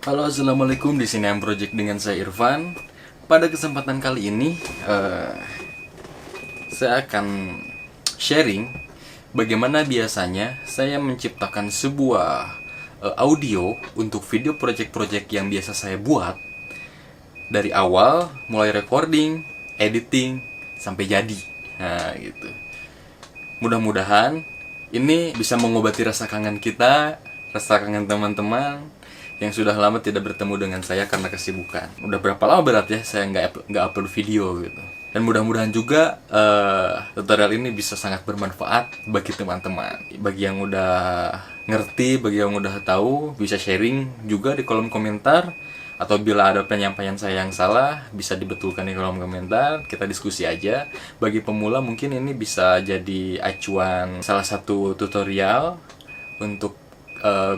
Halo, assalamualaikum. Di sini Am Project dengan saya Irfan. Pada kesempatan kali ini, saya akan sharing bagaimana biasanya saya menciptakan sebuah audio untuk video project-project yang biasa saya buat dari awal, mulai recording, editing, sampai jadi. Nah, gitu. Mudah-mudahan ini bisa mengobati rasa kangen kita, rasa kangen teman-teman yang sudah lama tidak bertemu dengan saya karena kesibukan. Udah berapa lama berat ya saya nggak upload video gitu. Dan mudah-mudahan juga tutorial ini bisa sangat bermanfaat bagi teman-teman. Bagi yang udah ngerti, bagi yang udah tahu, bisa sharing juga di kolom komentar. Atau bila ada penyampaian saya yang salah, bisa dibetulkan di kolom komentar. Kita diskusi aja. Bagi pemula mungkin ini bisa jadi acuan salah satu tutorial untuk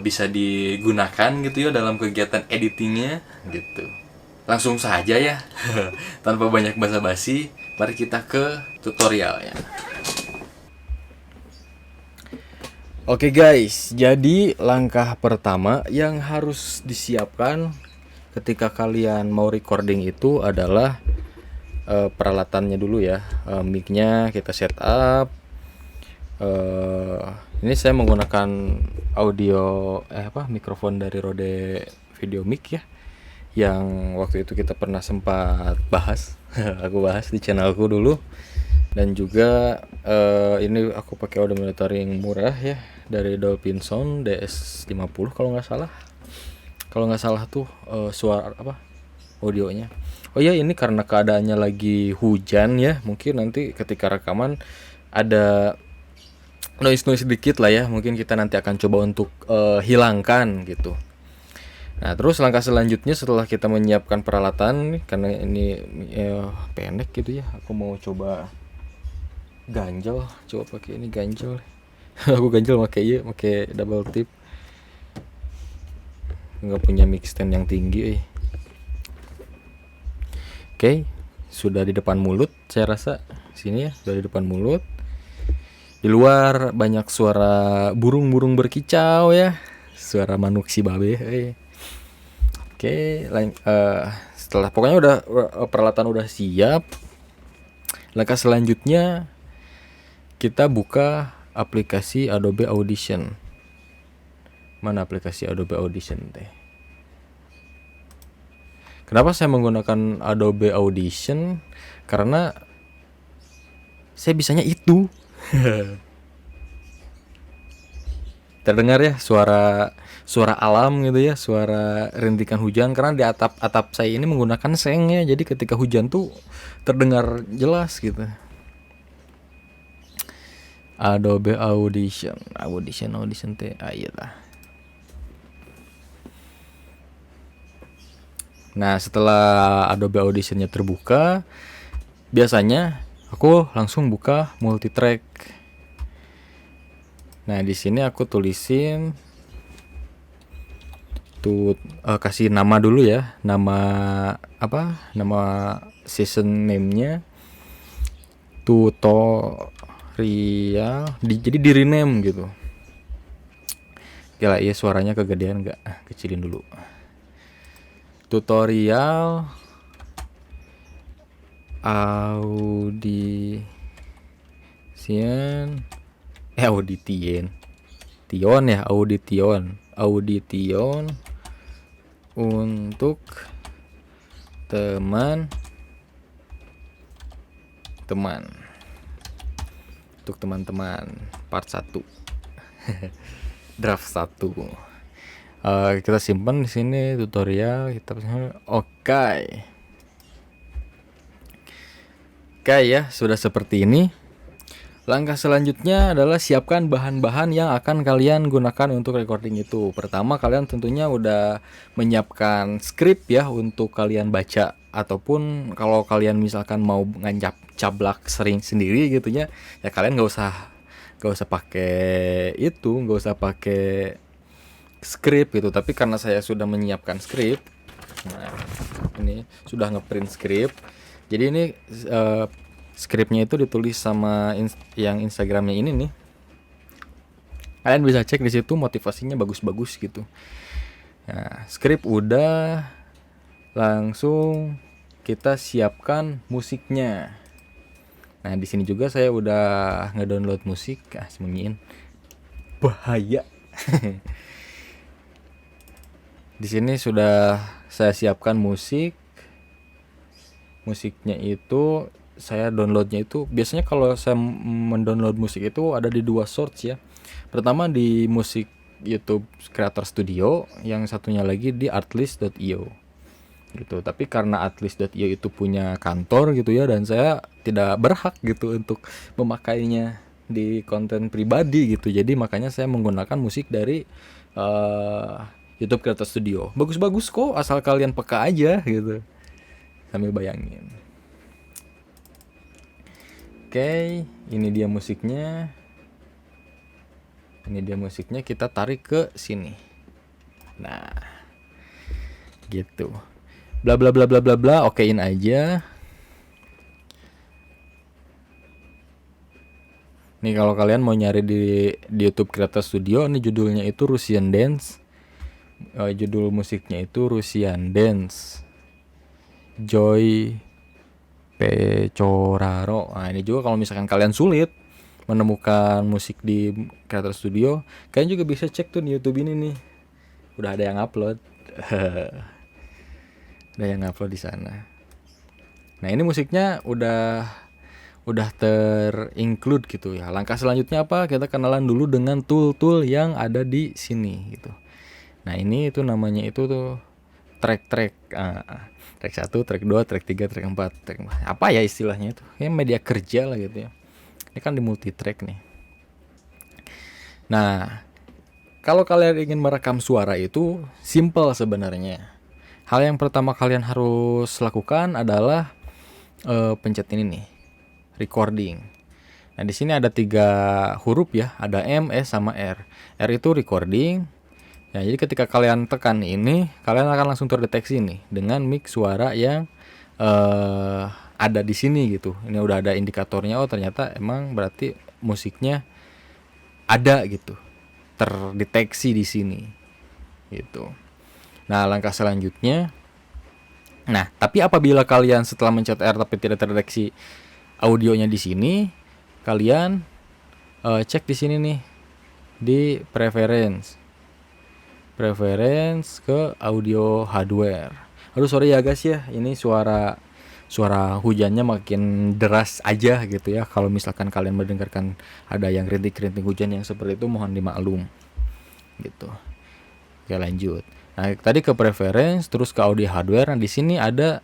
bisa digunakan gitu ya dalam kegiatan editingnya gitu. Langsung saja ya, tanpa banyak basa-basi, mari kita ke tutorialnya. Oke guys, jadi langkah pertama yang harus disiapkan ketika kalian mau recording itu adalah peralatannya dulu ya. Mic-nya kita setup. Ini saya menggunakan audio mikrofon dari Rode Video Mic ya, yang waktu itu kita pernah sempat bahas. Aku bahas di channelku dulu. Dan juga ini aku pakai audio monitoring murah ya dari Dolphin Sound DS50 kalau nggak salah tuh suara audionya. Oh ya, ini karena keadaannya lagi hujan ya, mungkin nanti ketika rekaman ada noise sedikit lah ya, mungkin kita nanti akan coba untuk hilangkan gitu. Nah, terus langkah selanjutnya setelah kita menyiapkan peralatan, karena ini pendek gitu ya, aku mau coba ganjel, coba pakai ini ganjel. Aku ganjel pakai double tip, nggak punya mic stand yang tinggi. Oke, sudah di depan mulut, saya rasa sini ya, sudah di depan mulut. Di luar banyak suara burung-burung berkicau ya, suara manuk si babe. Oke, setelah pokoknya udah peralatan udah siap. Langkah selanjutnya kita buka aplikasi Adobe Audition. Mana aplikasi Adobe Audition teh? Kenapa saya menggunakan Adobe Audition? Karena saya bisanya itu. Terdengar ya suara alam gitu ya, suara rintikan hujan, karena di atap saya ini menggunakan seng ya, jadi ketika hujan tuh terdengar jelas gitu. Adobe Audition teh lah. Nah, setelah Adobe Auditionnya terbuka, biasanya aku langsung buka multitrack. Nah, di sini aku tulisin tuh, kasih nama dulu ya, nama season name-nya tutorial, jadi di rename gitu. Gila, iya suaranya kegedean nggak? Kecilin dulu. Tutorial audition untuk teman-teman part 1. Draft 1. Kita simpan di sini tutorial, kita oke ya, sudah seperti ini. Langkah selanjutnya adalah siapkan bahan-bahan yang akan kalian gunakan untuk recording itu. Pertama, kalian tentunya udah menyiapkan skrip ya untuk kalian baca, ataupun kalau kalian misalkan mau cablak sering sendiri gitu ya kalian nggak usah pakai skrip gitu. Tapi karena saya sudah menyiapkan skrip, nah ini sudah ngeprint skrip, jadi ini skripnya itu ditulis sama yang Instagramnya ini nih. Kalian bisa cek di situ, motivasinya bagus-bagus gitu. Nah, skrip udah, langsung kita siapkan musiknya. Nah, di sini juga saya udah ngedownload musik. Sembunyiin. Bahaya. Di sini sudah saya siapkan musik. Musiknya itu saya downloadnya itu biasanya kalau saya mendownload musik itu ada di dua source ya. Pertama di musik YouTube Creator Studio, yang satunya lagi di artlist.io gitu. Tapi karena artlist.io itu punya kantor gitu ya, dan saya tidak berhak gitu untuk memakainya di konten pribadi gitu. Jadi makanya saya menggunakan musik dari YouTube Creator Studio. Bagus-bagus kok, asal kalian peka aja gitu. Sambil bayangin. Oke, ini dia musiknya. Ini dia musiknya, kita tarik ke sini. Nah, gitu. Bla bla bla bla bla bla, okein aja. Nih kalau kalian mau nyari di YouTube Creator Studio, ini judulnya itu Russian Dance. Judul musiknya itu Russian Dance. Joy Pecoraro. Nah, ini juga kalau misalkan kalian sulit menemukan musik di Creator Studio, kalian juga bisa cek tuh di YouTube ini nih. Udah ada yang upload. Ada yang upload di sana. Nah, ini musiknya udah ter-include gitu ya. Langkah selanjutnya apa? Kita kenalan dulu dengan tool-tool yang ada di sini gitu. Nah, ini itu namanya itu tuh track-track. Track 1, track 2, track 3, track 4, track 4. Apa ya istilahnya itu? Kayak media kerja lah gitu ya. Ini kan di multi track nih. Nah, kalau kalian ingin merekam suara itu simple sebenarnya. Hal yang pertama kalian harus lakukan adalah pencet ini nih, recording. Nah, di sini ada 3 huruf ya, ada M, S, sama R. R itu recording. Ya, jadi ketika kalian tekan ini, kalian akan langsung terdeteksi nih dengan mic suara yang ada di sini gitu. Ini udah ada indikatornya, oh ternyata emang berarti musiknya ada gitu, terdeteksi di sini gitu. Nah, langkah selanjutnya, nah tapi apabila kalian setelah mencet R tapi tidak terdeteksi audionya di sini, kalian cek di sini nih di preference ke audio hardware. Aduh sorry ya guys ya, ini suara hujannya makin deras aja gitu ya. Kalau misalkan kalian mendengarkan ada yang rintik-rintik hujan yang seperti itu, mohon dimaklum gitu. Oke, lanjut. Nah, tadi ke preference, terus ke audio hardware. Nah, di sini ada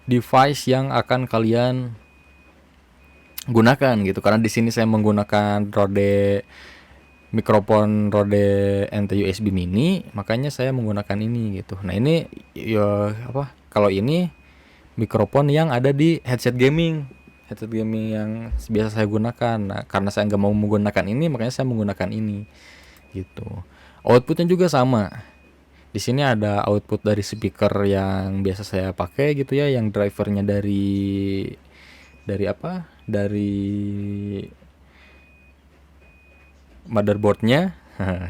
device yang akan kalian gunakan gitu. Karena di sini saya menggunakan mikrofon Rode NT USB mini, makanya saya menggunakan ini gitu. Nah, ini ya apa? Kalau ini mikrofon yang ada di headset gaming yang biasa saya gunakan. Nah, karena saya nggak mau menggunakan ini, makanya saya menggunakan ini gitu. Outputnya juga sama. Di sini ada output dari speaker yang biasa saya pakai gitu ya, yang drivernya dari apa? Dari motherboardnya.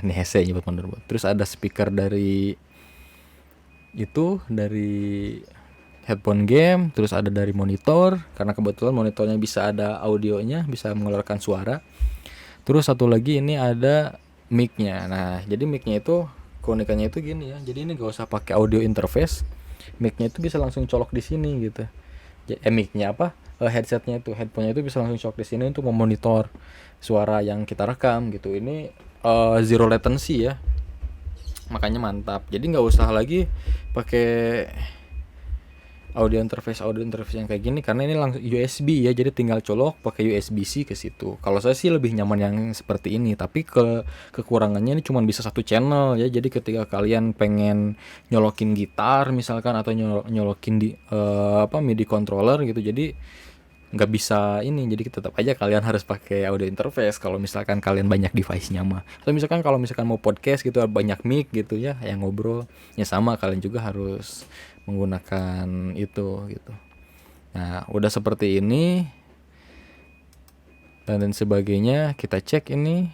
Ini hese nyebut motherboard. Terus ada speaker dari headphone game, terus ada dari monitor, karena kebetulan monitornya bisa ada audionya, bisa mengeluarkan suara. Terus satu lagi ini ada mic-nya. Nah, jadi mic-nya itu keunikannya itu gini ya. Jadi ini gak usah pakai audio interface. Mic-nya itu bisa langsung colok di sini gitu. Mic-nya apa? Headsetnya itu, headphone-nya itu bisa langsung colok di sini untuk memonitor suara yang kita rekam gitu. Ini zero latency ya. Makanya mantap. Jadi nggak usah lagi pakai audio interface yang kayak gini, karena ini langsung USB ya, jadi tinggal colok pakai USB-C ke situ. Kalau saya sih lebih nyaman yang seperti ini, tapi kekurangannya ini cuma bisa satu channel ya. Jadi ketika kalian pengen nyolokin gitar misalkan, atau nyolokin di MIDI controller gitu, jadi nggak bisa ini. Jadi tetap aja kalian harus pakai audio interface kalau misalkan kalian banyak device-nya mah. Atau misalkan kalau misalkan mau podcast gitu, banyak mic gitu ya yang ngobrol, ya sama kalian juga harus menggunakan itu gitu. Nah, udah seperti ini dan sebagainya, kita cek ini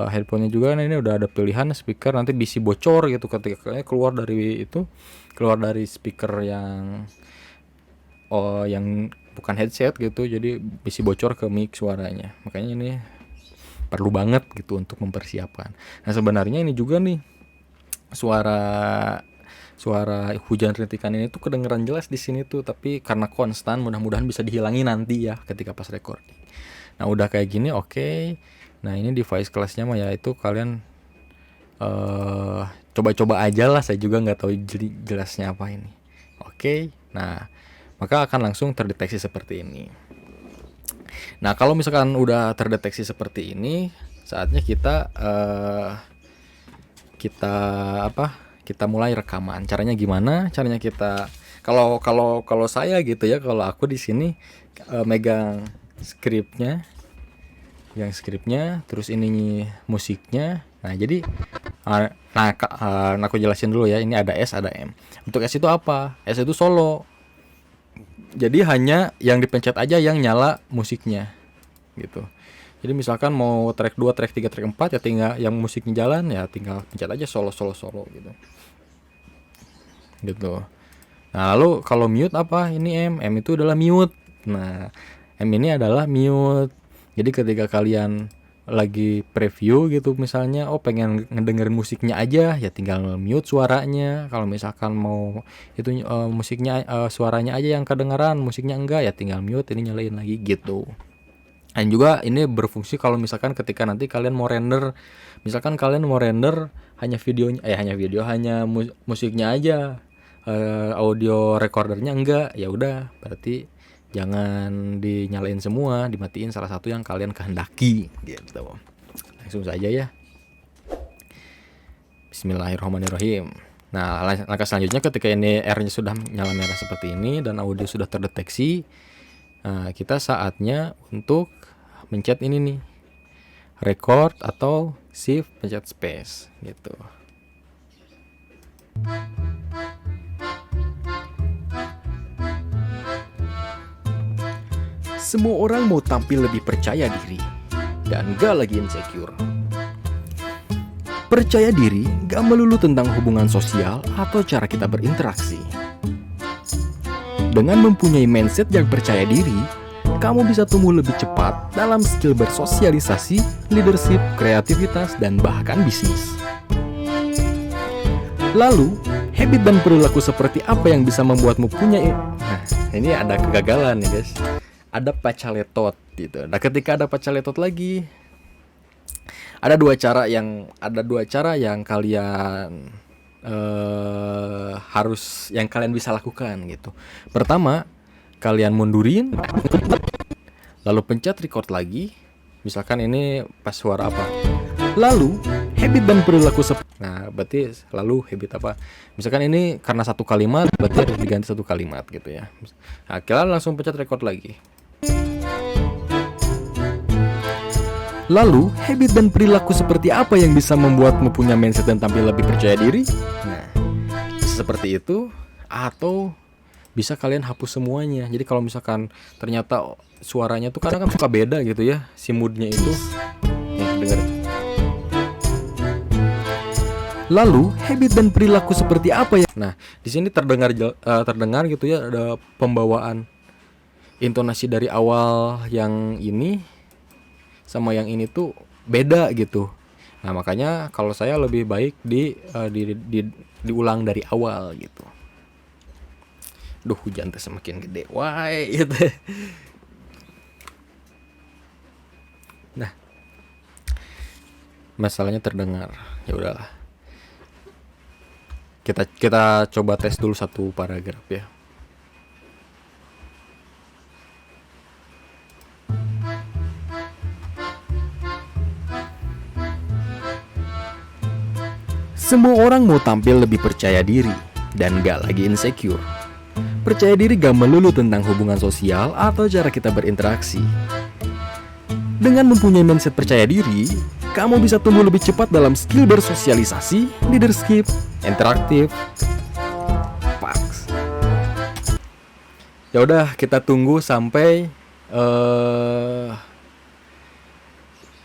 Headphone-nya juga ini udah ada pilihan speaker, nanti bisa bocor gitu ketika keluar dari speaker yang bukan headset gitu, jadi bisa bocor ke mic suaranya. Makanya ini perlu banget gitu untuk mempersiapkan. Nah sebenarnya ini juga nih suara hujan rintikan ini tuh kedengeran jelas di sini tuh, tapi karena konstan mudah-mudahan bisa dihilangi nanti ya ketika pas recording. Nah udah kayak gini oke. Nah ini device kelasnya mah ya itu kalian coba-coba aja lah, saya juga nggak tahu jelasnya apa ini. Oke, nah maka akan langsung terdeteksi seperti ini. Nah kalau misalkan udah terdeteksi seperti ini, saatnya kita kita mulai rekaman. Caranya gimana? Caranya kita kalau saya gitu ya, kalau aku di sini megang skripnya, terus ini musiknya. Nah jadi aku jelasin dulu ya, ini ada S ada M. Untuk S itu apa? S itu solo, jadi hanya yang dipencet aja yang nyala musiknya gitu. Jadi misalkan mau track 2, track 3, track 4 ya tinggal yang musiknya jalan ya tinggal pencet aja solo gitu. Nah lalu kalau mute apa? Ini M itu adalah mute. Nah M ini adalah mute. Jadi ketika kalian lagi preview gitu misalnya, pengen ngedengerin musiknya aja ya tinggal mute suaranya. Kalau misalkan mau itu musiknya suaranya aja yang kedengeran, musiknya enggak ya tinggal mute, ini nyalain lagi gitu. Dan juga ini berfungsi kalau misalkan ketika nanti kalian mau render, misalkan kalian mau render hanya musiknya aja, audio recordernya enggak, ya udah berarti jangan dinyalain semua, dimatiin salah satu yang kalian kehendaki gitu. Langsung saja ya. Bismillahirrahmanirrahim. Nah, langkah selanjutnya ketika ini R-nya sudah nyala merah seperti ini dan audio sudah terdeteksi, kita saatnya untuk mencet ini nih, record atau shift pencet space gitu. Semua orang mau tampil lebih percaya diri dan gak lagi insecure. Percaya diri gak melulu tentang hubungan sosial atau cara kita berinteraksi. Dengan mempunyai mindset yang percaya diri, kamu bisa tumbuh lebih cepat dalam skill bersosialisasi, leadership, kreativitas, dan bahkan bisnis. Lalu, habit dan perilaku seperti apa yang bisa membuatmu punya... Nah, ini ada kegagalan nih guys. Ada pacaletot gitu. Nah, ketika ada pacaletot lagi, ada dua cara yang kalian yang kalian bisa lakukan gitu. Pertama, kalian mundurin, lalu pencet record lagi. Misalkan ini pas suara apa. Lalu habit dan perilaku nah, berarti lalu habit apa? Misalkan ini karena satu kalimat, berarti harus diganti satu kalimat gitu ya. Nah, kalian langsung pencet record lagi. Lalu, habit dan perilaku seperti apa yang bisa membuatmu punya mindset dan tampil lebih percaya diri? Nah, seperti itu. Atau bisa kalian hapus semuanya. Jadi kalau misalkan ternyata suaranya tuh kadang kan suka beda gitu ya, si moodnya itu. Nih, denger. Lalu, habit dan perilaku seperti apa ya? Nah, di sini terdengar gitu ya, ada pembawaan intonasi dari awal yang ini sama yang ini tuh beda gitu. Nah makanya kalau saya lebih baik diulang dari awal gitu. Duh, hujan tuh semakin gede, wah gitu. Nah, masalahnya terdengar. Ya udahlah. Kita coba tes dulu satu paragraf ya. Semua orang mau tampil lebih percaya diri dan gak lagi insecure. Percaya diri gak melulu tentang hubungan sosial atau cara kita berinteraksi. Dengan mempunyai mindset percaya diri, kamu bisa tumbuh lebih cepat dalam skill bersosialisasi, leadership, interaktif. Pax. Ya udah, kita tunggu sampai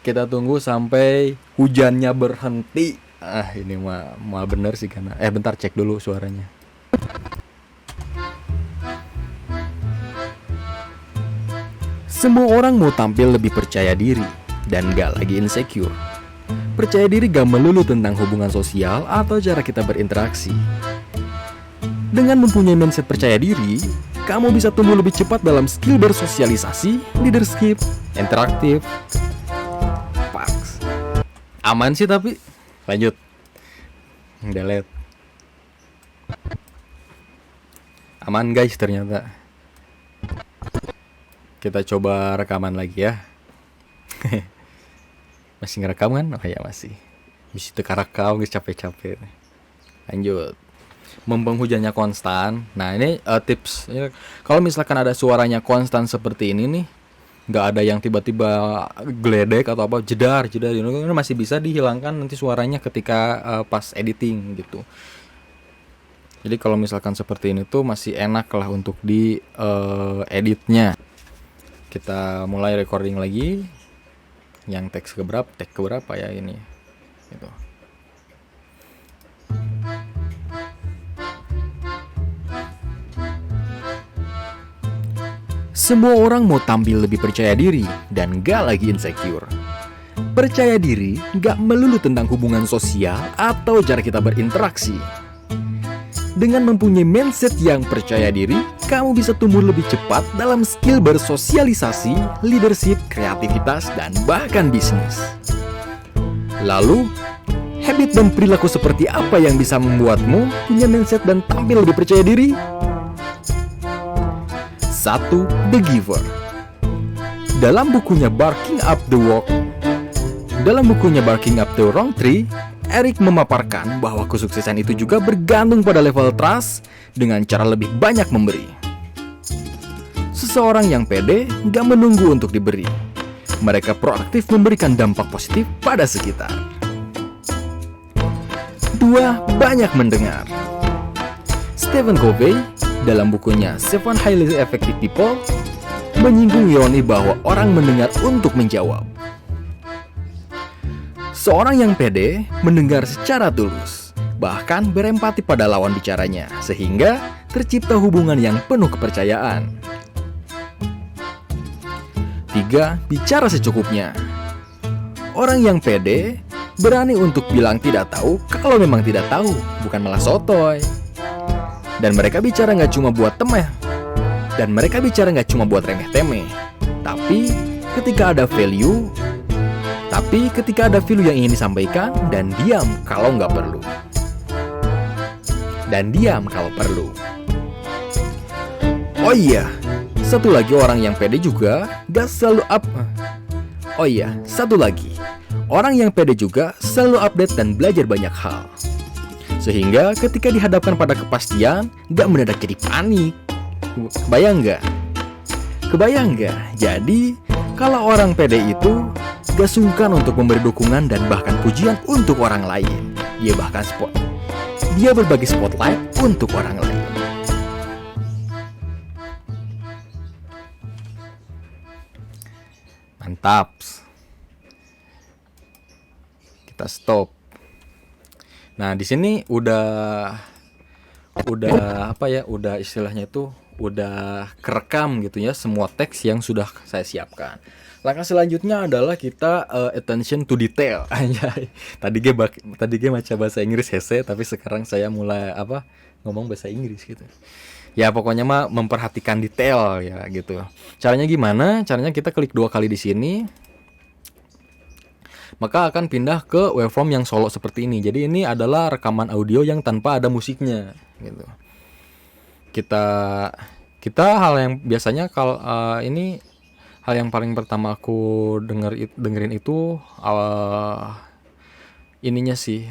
Kita tunggu sampai hujannya berhenti. Ini mah bener sih karena bentar cek dulu suaranya. Semua orang mau tampil lebih percaya diri dan gak lagi insecure. Percaya diri gak melulu tentang hubungan sosial atau cara kita berinteraksi. Dengan mempunyai mindset percaya diri, kamu bisa tumbuh lebih cepat dalam skill bersosialisasi, leadership, interaktif. Paks. Aman sih tapi. Lanjut. Delete. Aman guys ternyata. Kita coba rekaman lagi ya. Masih ngerekam kan? Oh ya masih. Bisa teka rekam guys, capek-capek. Lanjut. Mumpung hujannya konstan. Nah ini tips ya, kalau misalkan ada suaranya konstan seperti ini nih, nggak ada yang tiba-tiba geledek atau apa, jedar ini masih bisa dihilangkan nanti suaranya ketika pas editing gitu. Jadi kalau misalkan seperti ini tuh masih enak lah untuk di editnya. Kita mulai recording lagi. Yang teks keberapa ya ini gitu. Semua orang mau tampil lebih percaya diri dan gak lagi insecure. Percaya diri gak melulu tentang hubungan sosial atau cara kita berinteraksi. Dengan mempunyai mindset yang percaya diri, kamu bisa tumbuh lebih cepat dalam skill bersosialisasi, leadership, kreativitas, dan bahkan bisnis. Lalu, habit dan perilaku seperti apa yang bisa membuatmu punya mindset dan tampil lebih percaya diri? 1. The Giver. Dalam bukunya Barking Up the Wrong Tree, Eric memaparkan bahwa kesuksesan itu juga bergantung pada level trust dengan cara lebih banyak memberi. Seseorang yang pede gak menunggu untuk diberi. Mereka proaktif memberikan dampak positif pada sekitar. 2. Banyak mendengar. Stephen Covey dalam bukunya Seven Highly Effective People menyinggung ironi bahwa orang mendengar untuk menjawab. Seorang yang pede mendengar secara tulus, bahkan berempati pada lawan bicaranya, sehingga tercipta hubungan yang penuh kepercayaan. 3. Bicara secukupnya. Orang yang pede berani untuk bilang tidak tahu kalau memang tidak tahu, bukan malah sotoy. Dan mereka bicara nggak cuma buat temeh, dan mereka bicara nggak cuma buat remeh-temeh, tapi ketika ada value yang ingin disampaikan, dan diam kalau nggak perlu. Oh iya, satu lagi orang yang pede juga selalu update dan belajar banyak hal. Sehingga ketika dihadapkan pada kepastian, gak mendadak jadi panik. Kebayang gak? Jadi, kalau orang pede itu gak sungkan untuk memberi dukungan dan bahkan pujian untuk orang lain. Dia berbagi spotlight untuk orang lain. Mantap. Kita stop. Nah, di sini udah istilahnya itu udah kerekam gitu ya semua teks yang sudah saya siapkan. Langkah selanjutnya adalah kita attention to detail. Anjay. Tadi gue baca bahasa Inggris hese, tapi sekarang saya mulai ngomong bahasa Inggris gitu. Ya pokoknya mah memperhatikan detail ya gitu. Caranya gimana? Caranya kita klik 2 kali di sini. Maka akan pindah ke waveform yang solo seperti ini. Jadi ini adalah rekaman audio yang tanpa ada musiknya gitu. Kita hal yang biasanya kalau ini hal yang paling pertama aku dengerin itu ininya sih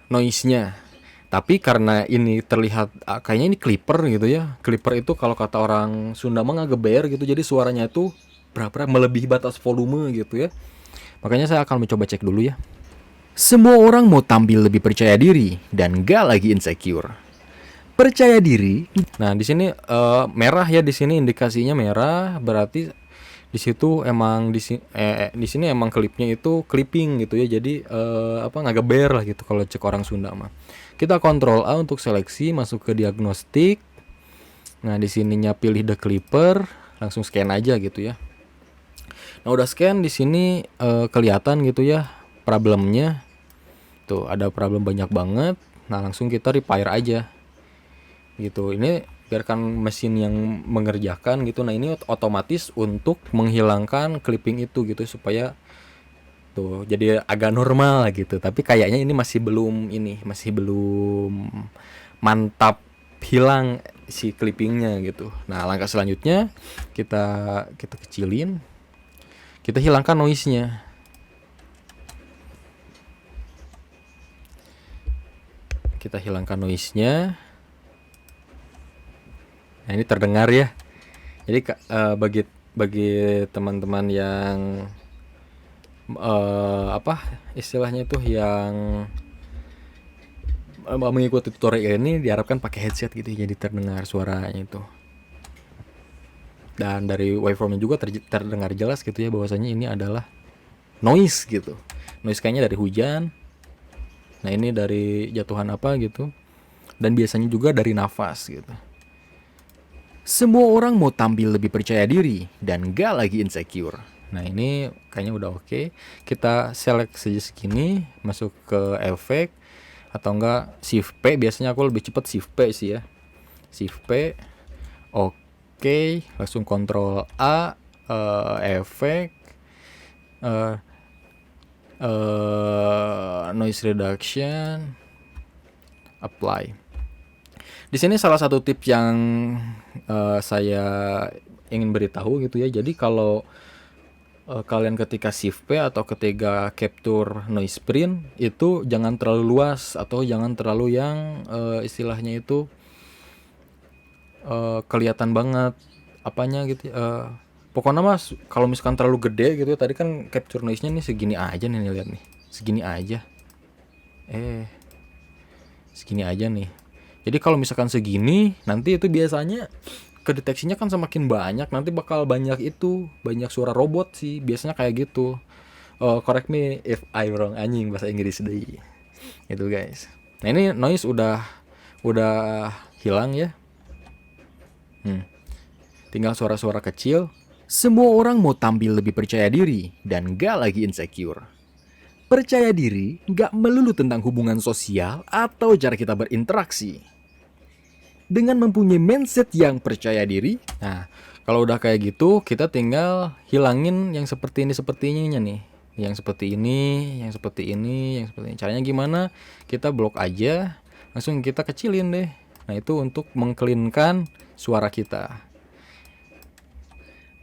noise-nya. Tapi karena ini terlihat kayaknya ini clipper gitu ya. Clipper itu kalau kata orang Sunda mah ngegeber gitu. Jadi suaranya itu berapa melebihi batas volume gitu ya. Makanya saya akan mencoba cek dulu ya. Semua orang mau tampil lebih percaya diri dan gak lagi insecure. Percaya diri. Nah, di sini merah ya, di sini indikasinya merah, berarti Di situ emang di sini emang klipnya itu clipping gitu ya. Jadi ngageber lah gitu kalau cek orang Sunda mah. Kita kontrol A untuk seleksi, masuk ke diagnostik. Nah, di sininya pilih the clipper, langsung scan aja gitu ya. Nah, udah scan di sini kelihatan gitu ya problemnya. Tuh, ada problem banyak banget. Nah, langsung kita repair aja. Gitu. Ini biarkan mesin yang mengerjakan gitu. Nah, ini otomatis untuk menghilangkan clipping itu gitu supaya tuh jadi agak normal gitu. Tapi kayaknya ini masih belum mantap hilang si clippingnya gitu. Nah, langkah selanjutnya kita kecilin, kita hilangkan noise-nya. Kita hilangkan noise-nya. Nah, ini terdengar ya. Jadi bagi teman-teman yang istilahnya itu yang mengikuti tutorial ini diharapkan pakai headset gitu ya, jadi terdengar suaranya itu. Dan dari waveformnya juga terdengar jelas gitu ya bahwasanya ini adalah noise gitu. Noise kayaknya dari hujan. Nah, ini dari jatuhan apa gitu. Dan biasanya juga dari nafas gitu. Semua orang mau tampil lebih percaya diri dan gak lagi insecure. Nah, ini kayaknya udah oke. Kita select saja segini, masuk ke efek atau enggak shift P. Biasanya aku lebih cepat shift P sih ya. Shift P. Oke, langsung kontrol A, efek, noise reduction, apply. Di sini salah satu tips yang saya ingin beritahu gitu ya. Jadi kalau kalian ketika shift P atau ketika capture noise print itu jangan terlalu luas atau jangan terlalu yang istilahnya itu kelihatan banget apanya gitu. Pokoknya mas kalau misalkan terlalu gede gitu ya, tadi kan capture noise-nya nih segini aja nih, lihat nih. Segini aja. Segini aja nih. Jadi kalau misalkan segini, nanti itu biasanya kedeteksinya kan semakin banyak, nanti bakal banyak suara robot sih, biasanya kayak gitu. Correct me if I wrong, anjing bahasa Inggris deh. Itu guys. Nah, ini noise udah hilang ya. Tinggal suara-suara kecil. Semua orang mau tampil lebih percaya diri dan gak lagi insecure. Percaya diri gak melulu tentang hubungan sosial atau cara kita berinteraksi. Dengan mempunyai mindset yang percaya diri, nah kalau udah kayak gitu kita tinggal hilangin yang seperti ini nih, yang seperti ini. Caranya gimana? Kita blok aja, langsung kita kecilin deh. Nah, itu untuk mengcleankan suara kita.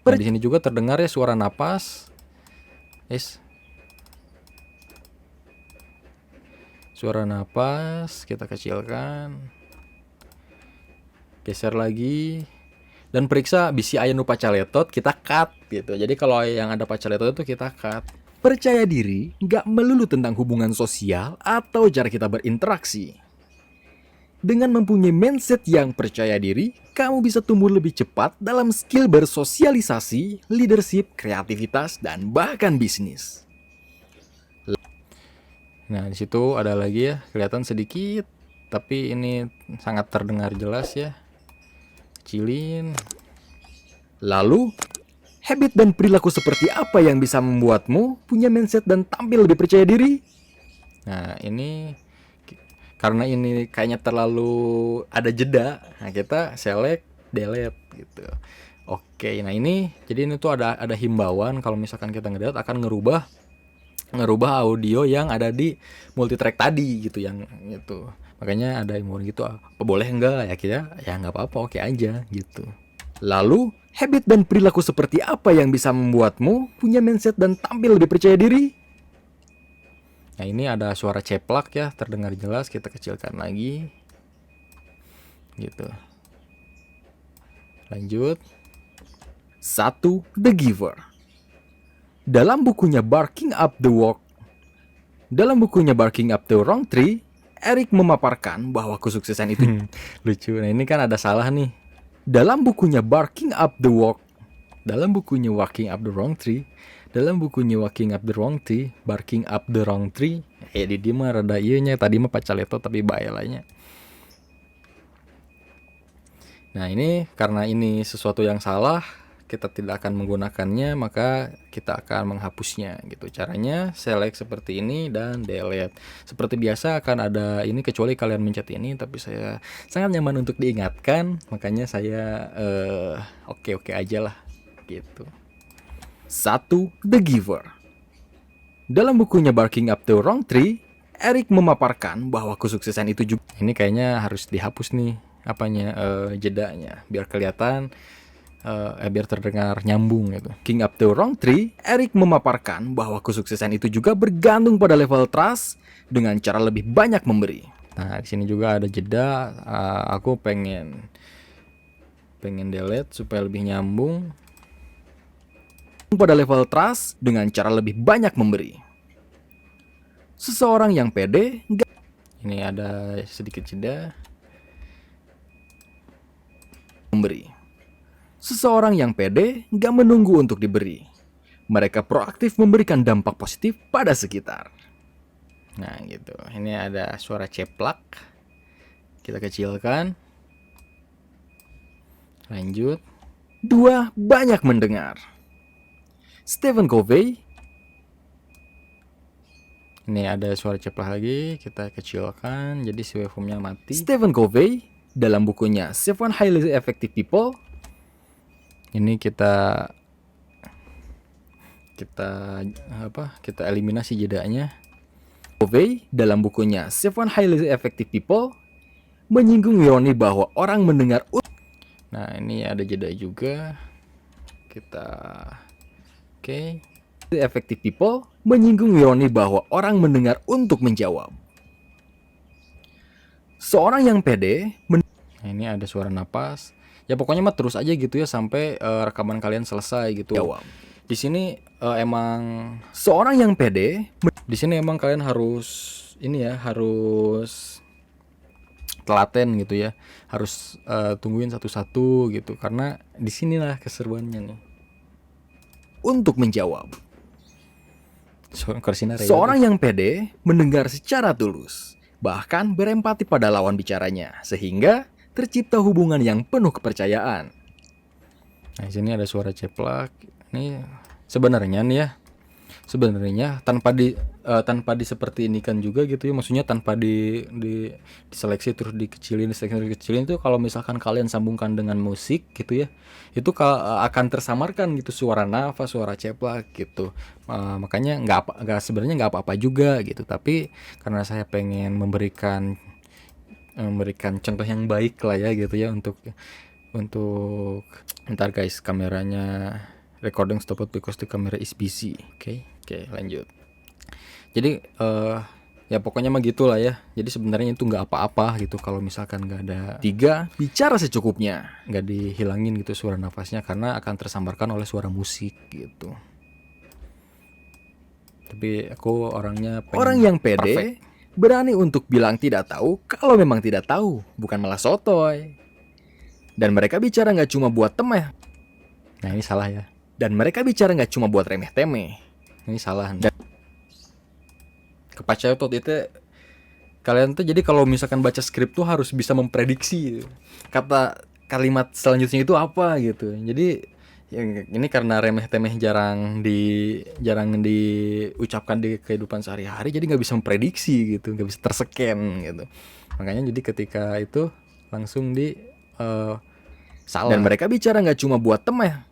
Nah, di sini juga terdengar ya suara napas. Suara napas kita kecilkan. Geser lagi dan periksa bisi aya nu pacaletot, kita cut gitu. Jadi kalau yang ada pacaletot itu kita cut. Percaya diri gak melulu tentang hubungan sosial atau cara kita berinteraksi. Dengan mempunyai mindset yang percaya diri, kamu bisa tumbuh lebih cepat dalam skill bersosialisasi, leadership, kreativitas, dan bahkan bisnis. Nah, di situ ada lagi ya, kelihatan sedikit, tapi ini sangat terdengar jelas ya. Kecilin. Lalu, habit dan perilaku seperti apa yang bisa membuatmu punya mindset dan tampil lebih percaya diri? Nah, ini karena ini kayaknya terlalu ada jeda, nah kita select, delete gitu. Oke, nah ini jadi ini tuh ada himbauan kalau misalkan kita ngedelete akan ngerubah audio yang ada di multitrack tadi gitu, yang itu. Makanya ada himbauan gitu, apa boleh enggak ya, kita ya nggak apa-apa, oke aja gitu. Lalu, habit dan perilaku seperti apa yang bisa membuatmu punya mindset dan tampil lebih percaya diri? Nah, ini ada suara ceplak ya, terdengar jelas, kita kecilkan lagi. Gitu. Lanjut. 1. The Giver. Dalam bukunya Barking Up the Wrong Tree, Eric memaparkan bahwa kesuksesan itu lucu. Nah, ini kan ada salah nih. Dalam bukunya Barking Up the dalam bukunya Walking Up the Wrong Tree, Barking Up the Wrong Tree, di dia mah rada ieu nya, tadi mah pacaleto tapi bae lainnya. Nah, ini karena ini sesuatu yang salah, kita tidak akan menggunakannya, maka kita akan menghapusnya gitu. Caranya select seperti ini dan delete. Seperti biasa akan ada ini kecuali kalian mencet ini, tapi saya sangat nyaman untuk diingatkan, makanya saya oke-oke aja lah gitu. 1. The Giver. Dalam bukunya Barking Up the Wrong Tree, Eric memaparkan bahwa kesuksesan itu juga, ini kayaknya harus dihapus nih jedanya biar kelihatan biar terdengar nyambung gitu. King Up the Wrong Tree, Eric memaparkan bahwa kesuksesan itu juga bergantung pada level trust dengan cara lebih banyak memberi. Nah, di sini juga ada jeda. Aku pengen delete supaya lebih nyambung. Pada level trust dengan cara lebih banyak memberi. Seseorang yang pede, ini ada sedikit jeda. Memberi. Seseorang yang pede gak menunggu untuk diberi. Mereka proaktif memberikan dampak positif pada sekitar. Nah gitu. Ini ada suara ceplak. Kita kecilkan. Lanjut. 2. Banyak mendengar. Stephen Covey. Ini ada suara ceplak lagi. Kita kecilkan. Jadi si waveformnya mati. Stephen Covey dalam bukunya 7 Highly Effective People, ini kita eliminasi jedanya. Covey dalam bukunya 7 Highly Effective People menyinggung ironi bahwa orang mendengar. Nah, ini ada jeda juga. Kita Effective People menyinggung ironi bahwa orang mendengar untuk menjawab. Seorang yang pede. Nah, ini ada suara napas. Ya pokoknya mah terus aja gitu ya sampai rekaman kalian selesai gitu. Jawab. Di sini emang seorang yang pede. Di sini emang kalian harus harus telaten gitu ya. Harus tungguin satu-satu gitu karena di sinilah keseruannya nih. Untuk menjawab. Seorang yang pede mendengar secara tulus, bahkan berempati pada lawan bicaranya, sehingga tercipta hubungan yang penuh kepercayaan. Nah, di sini ada suara ceplak. Ini sebenarnya tanpa di seperti ini kan juga gitu ya. Maksudnya tanpa diseleksi terus dikecilin itu kalau misalkan kalian sambungkan dengan musik gitu ya, itu akan tersamarkan gitu suara nafas, suara ceplak gitu. Makanya sebenarnya nggak apa-apa juga gitu. Tapi karena saya pengen memberikan contoh yang baik lah ya gitu ya untuk ntar guys, kameranya recording stopped because the camera is busy. Oke, lanjut. Jadi ya pokoknya mah gitulah ya. Jadi sebenarnya itu nggak apa-apa gitu kalau misalkan nggak ada. 3. Bicara secukupnya, nggak dihilangin gitu suara nafasnya karena akan tersambarkan oleh suara musik gitu. Tapi aku orangnya orang yang pede, berani untuk bilang tidak tahu kalau memang tidak tahu, bukan malah sotoy. Dan mereka bicara nggak cuma buat temeh. Nah, ini salah ya. Dan mereka bicara nggak cuma buat remeh-temeh. Ini salah. Kepacatot itu kalian tuh jadi kalau misalkan baca skrip tuh harus bisa memprediksi kata kalimat selanjutnya itu apa gitu. Jadi ini karena remeh-temeh jarang diucapkan di kehidupan sehari-hari, jadi nggak bisa memprediksi gitu, nggak bisa terscan gitu. Makanya jadi ketika itu langsung salah. Dan mereka bicara nggak cuma buat temeh.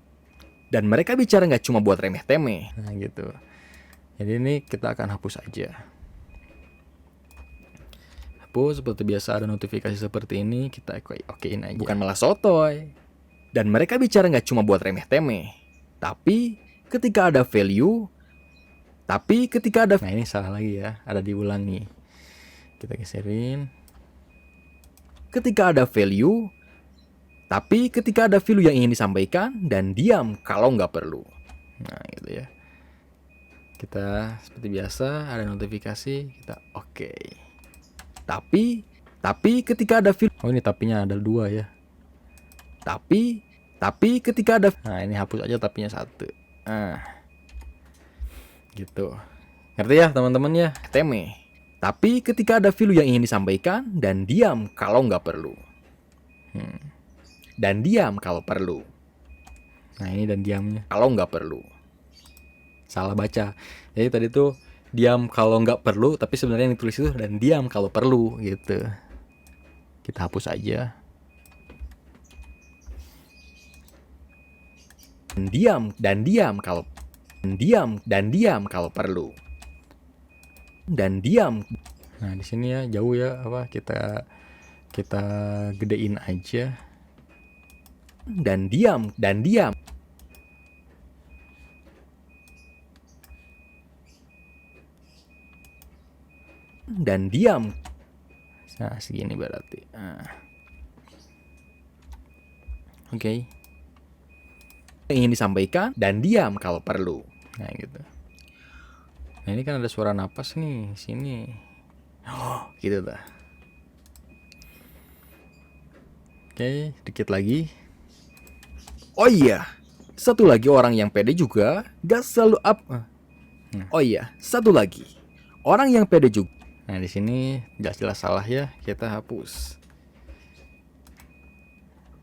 Dan mereka bicara nggak cuma buat remeh-temeh. Nah gitu. Jadi ini kita akan hapus aja. Hapus seperti biasa, ada notifikasi seperti ini kita okein aja. Bukan malah sotoy. Dan mereka bicara nggak cuma buat remeh-temeh. Tapi ketika ada value. Nah ini salah lagi ya. Ada diulangi. Kita geserin. Ketika ada value. Tapi ketika ada value yang ingin disampaikan, dan diam kalau nggak perlu. Nah gitu ya. Kita seperti biasa ada notifikasi, kita oke. Tapi ketika ada value. Oh ini tapinya ada 2 ya. Tapi Tapi ketika ada, nah ini hapus aja tapinya satu. Nah, gitu. Ngerti ya teman-teman ya? Teme. Tapi ketika ada value yang ingin disampaikan dan diam kalau nggak perlu. Dan diam kalau perlu. Nah ini dan diamnya kalau nggak perlu. Salah baca. Jadi tadi tuh diam kalau nggak perlu, tapi sebenarnya yang ditulis itu dan diam kalau perlu gitu. Kita hapus aja. Dan diam kalau perlu. Dan diam. Nah di sini ya jauh ya apa kita gedein aja. Dan diam. Dan diam. Nah segini berarti. Oke. Ingin disampaikan dan diam kalau perlu. Nah gitu. Nah ini kan ada suara napas nih sini. Oh gitu dah. Oke, dikit lagi. Oh iya, satu lagi orang yang pede juga gak selalu up. Oh iya, satu lagi orang yang pede juga. Nah di sini gak jelas salah ya, kita hapus.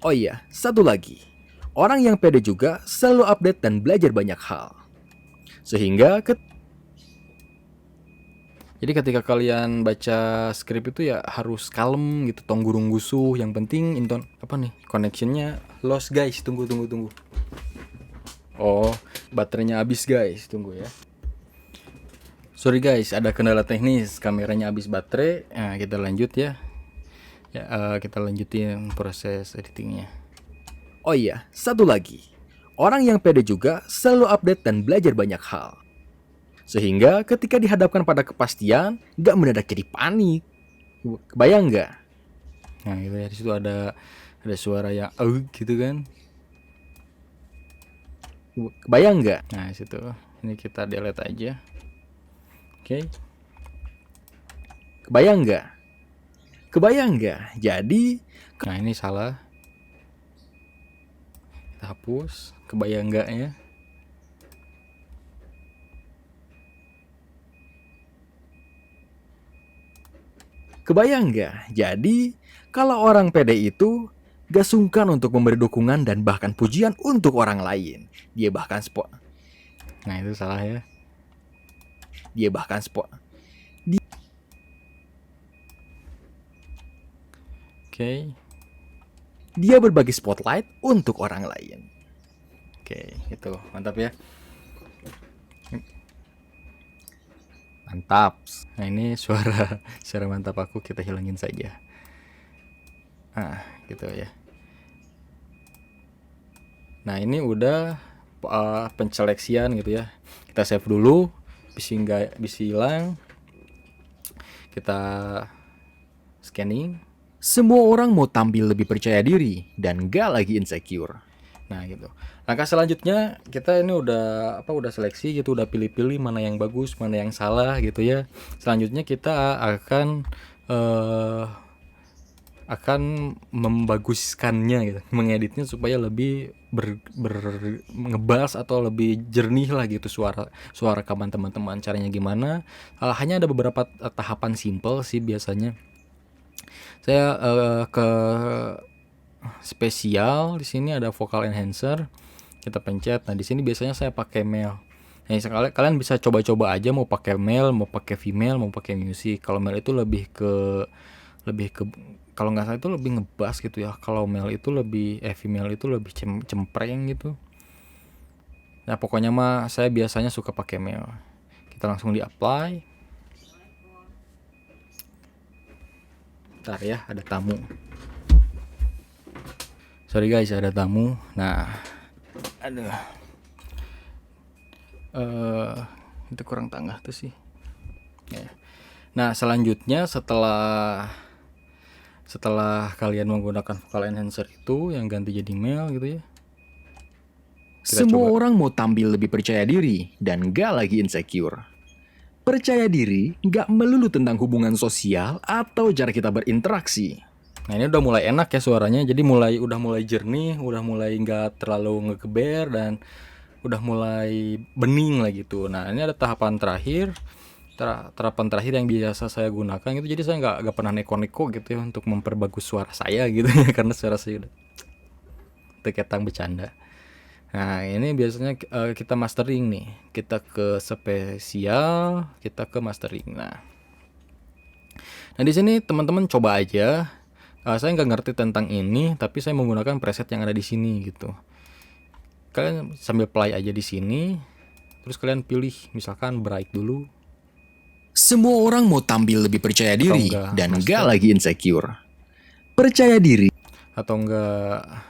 Oh iya, satu lagi orang yang pede juga selalu update dan belajar banyak hal. Sehingga jadi ketika kalian baca skrip itu ya harus kalem gitu, tong gurung gusuh. Yang penting connectionnya lost guys. Tunggu. Oh, baterainya habis guys, tunggu ya. Sorry guys, ada kendala teknis, kameranya habis baterai. Nah kita lanjut ya. Kita lanjutin proses editingnya. Oh iya, satu lagi. Orang yang pede juga selalu update dan belajar banyak hal. Sehingga ketika dihadapkan pada kepastian, gak mendadak jadi panik. Kebayang gak? Nah gitu ya, disitu ada suara yang gitu kan. Kebayang gak? Nah disitu, ini kita delete aja. Oke. Kebayang gak? Jadi, nah ini salah. Kita hapus, kebayang gak ya? Kebayang gak? Jadi, kalau orang pede itu gak sungkan untuk memberi dukungan dan bahkan pujian untuk orang lain. Dia bahkan Nah itu salah ya. Dia bahkan Oke. Dia berbagi spotlight untuk orang lain. Oke, itu mantap ya. Mantap. Nah ini suara mantap aku kita hilangin saja. Nah gitu ya. Nah ini udah penceleksian gitu ya. Kita save dulu. Bisa hilang. Kita scanning. Semua orang mau tampil lebih percaya diri dan gak lagi insecure. Nah gitu. Langkah selanjutnya kita ini udah seleksi gitu, udah pilih-pilih mana yang bagus, mana yang salah gitu ya. Selanjutnya kita akan membaguskannya gitu, mengeditnya supaya lebih ngebas atau lebih jernih lah gitu suara rekaman teman-teman. Caranya gimana? Hanya ada beberapa tahapan simple sih biasanya. Saya ke spesial, di sini ada vocal enhancer. Kita pencet. Nah, di sini biasanya saya pakai male. Nah, kalian bisa coba-coba aja mau pakai male, mau pakai female, mau pakai music. Kalau male itu lebih ke kalau nggak salah itu lebih ngebas gitu ya. Kalau male itu female itu lebih cempreng gitu. Nah, pokoknya mah saya biasanya suka pakai male. Kita langsung di apply. Bentar ya, ada tamu. Sorry guys, ada tamu. Nah, aduh. Itu kurang tengah tuh sih. Ya. Nah, selanjutnya setelah kalian menggunakan vocal enhancer itu yang ganti jadi male gitu ya. Semua orang mau tampil lebih percaya diri dan gak lagi insecure. Percaya diri gak melulu tentang hubungan sosial atau cara kita berinteraksi. Nah ini udah mulai enak ya suaranya, jadi udah mulai jernih, udah mulai nggak terlalu ngegeber dan udah mulai bening lah gitu. Nah ini ada tahapan terakhir, terapan terakhir yang biasa saya gunakan gitu. Jadi saya nggak pernah neko-neko gitu ya untuk memperbagus suara saya gitu ya karena suara saya udah teketang bercanda. Nah ini biasanya kita mastering nih, kita ke spesial, kita ke mastering. Nah di sini teman-teman coba aja. Saya nggak ngerti tentang ini, tapi saya menggunakan preset yang ada di sini gitu. Kalian sambil play aja di sini, terus kalian pilih misalkan bright dulu. Semua orang mau tampil lebih percaya diri enggak, dan master. enggak lagi insecure. Percaya diri. Atau enggak,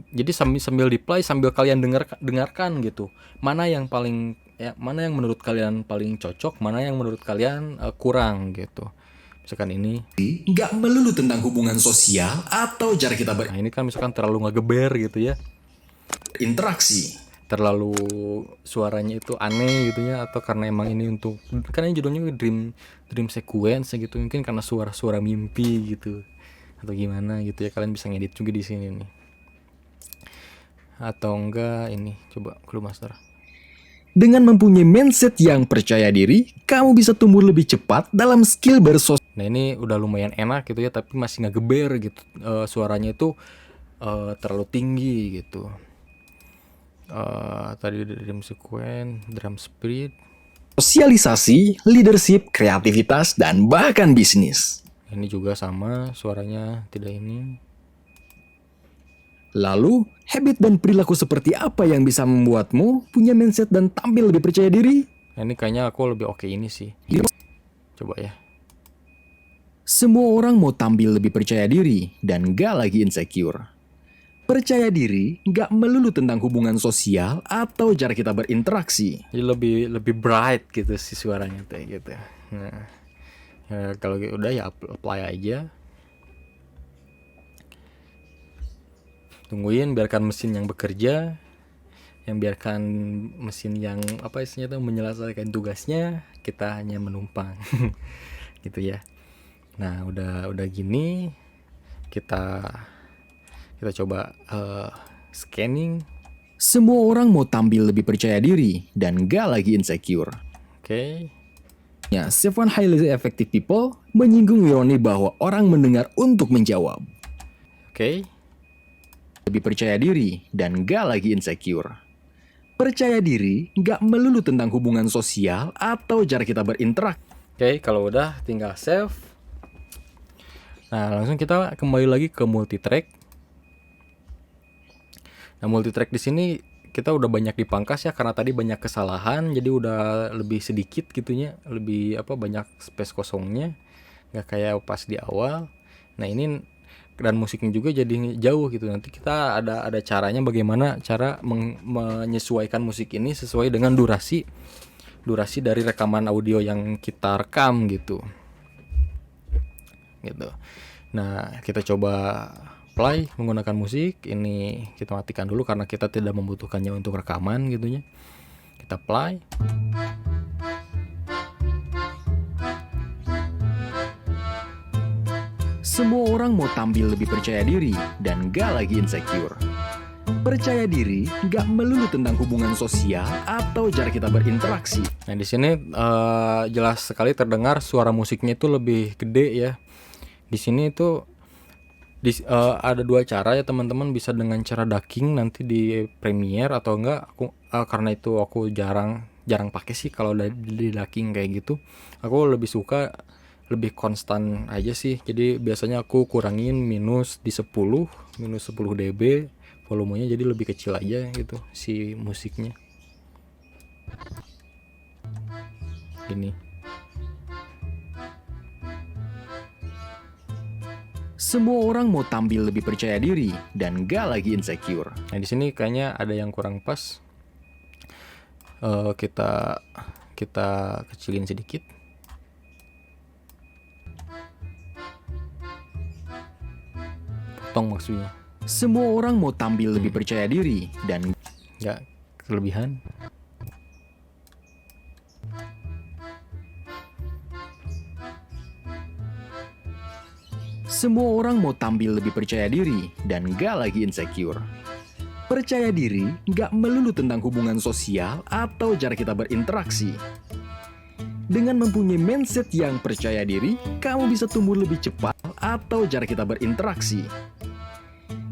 jadi sambil di play sambil kalian dengarkan gitu, mana yang menurut kalian paling cocok, mana yang menurut kalian kurang gitu. Misalkan ini, Nggak melulu tentang hubungan sosial atau cara kita nah ini kan misalkan terlalu ngegeber gitu ya, berinteraksi. terlalu suaranya itu aneh gitu ya, atau karena emang ini untuk, kan ini judulnya dream sequence gitu, mungkin karena suara mimpi gitu atau gimana gitu ya, kalian bisa ngedit juga di sini nih. Atau enggak ini, coba Clue Master. Dengan mempunyai mindset yang percaya diri, kamu bisa tumbuh lebih cepat dalam skill bersosial. Nah ini udah lumayan enak gitu ya, tapi masih ngegeber gitu. Suaranya itu terlalu tinggi gitu. Tadi drum sequence, drum spirit. Sosialisasi, leadership, kreativitas, dan bahkan bisnis. Ini juga sama, suaranya tidak ini. Lalu, habit dan perilaku seperti apa yang bisa membuatmu punya mindset dan tampil lebih percaya diri? Nah, ini kayaknya aku lebih oke ini sih. Coba ya. Semua orang mau tampil lebih percaya diri dan gak lagi insecure. Percaya diri gak melulu tentang hubungan sosial atau cara kita berinteraksi. Jadi lebih bright gitu sih suaranya tuh gitu. Nah, ya, kalau udah ya apply aja. Tungguin, biarkan mesin yang bekerja, yang biarkan mesin yang apa istilahnya tuh menyelesaikan tugasnya, kita hanya menumpang. Gitu ya. Nah udah gini, kita coba scanning. Semua orang mau tampil lebih percaya diri dan gak lagi insecure. Oke. Ya, Seven Highly Effective People menyinggung ironi bahwa orang mendengar untuk menjawab. Oke. Lebih percaya diri dan gak lagi insecure. Percaya diri gak melulu tentang hubungan sosial atau cara kita berinteraksi. Oke, kalau udah tinggal save. Nah, langsung kita kembali lagi ke multitrack. Nah, multitrack di sini kita udah banyak dipangkas ya karena tadi banyak kesalahan, jadi udah lebih sedikit gitunya, lebih banyak space kosongnya. Nggak kayak pas di awal. Nah, ini dan musiknya juga jadi jauh gitu. Nanti kita ada caranya bagaimana cara menyesuaikan musik ini sesuai dengan durasi dari rekaman audio yang kita rekam gitu. Nah, kita coba play menggunakan musik. Ini kita matikan dulu karena kita tidak membutuhkannya untuk rekaman gitu ya. Kita play. Semua orang mau tampil lebih percaya diri dan gak lagi insecure. Percaya diri gak melulu tentang hubungan sosial atau cara kita berinteraksi. Nah, di sini jelas sekali terdengar suara musiknya itu lebih gede ya. Di sini itu ada dua cara ya teman-teman, bisa dengan cara ducking nanti di Premiere atau enggak karena itu aku jarang pakai sih kalau di ducking kayak gitu. Aku lebih suka lebih konstan aja sih. Jadi biasanya aku kurangin minus 10 dB volumenya, jadi lebih kecil aja gitu si musiknya. Ini. Semua orang mau tampil lebih percaya diri dan gak lagi insecure. Nah, di sini kayaknya ada yang kurang pas. Kita kecilin sedikit. Potong maksudnya. Semua orang mau tampil lebih percaya diri dan Nggak kelebihan. Semua orang mau tampil lebih percaya diri dan gak lagi insecure. Percaya diri gak melulu tentang hubungan sosial atau cara kita berinteraksi. Dengan mempunyai mindset yang percaya diri, kamu bisa tumbuh lebih cepat atau cara kita berinteraksi.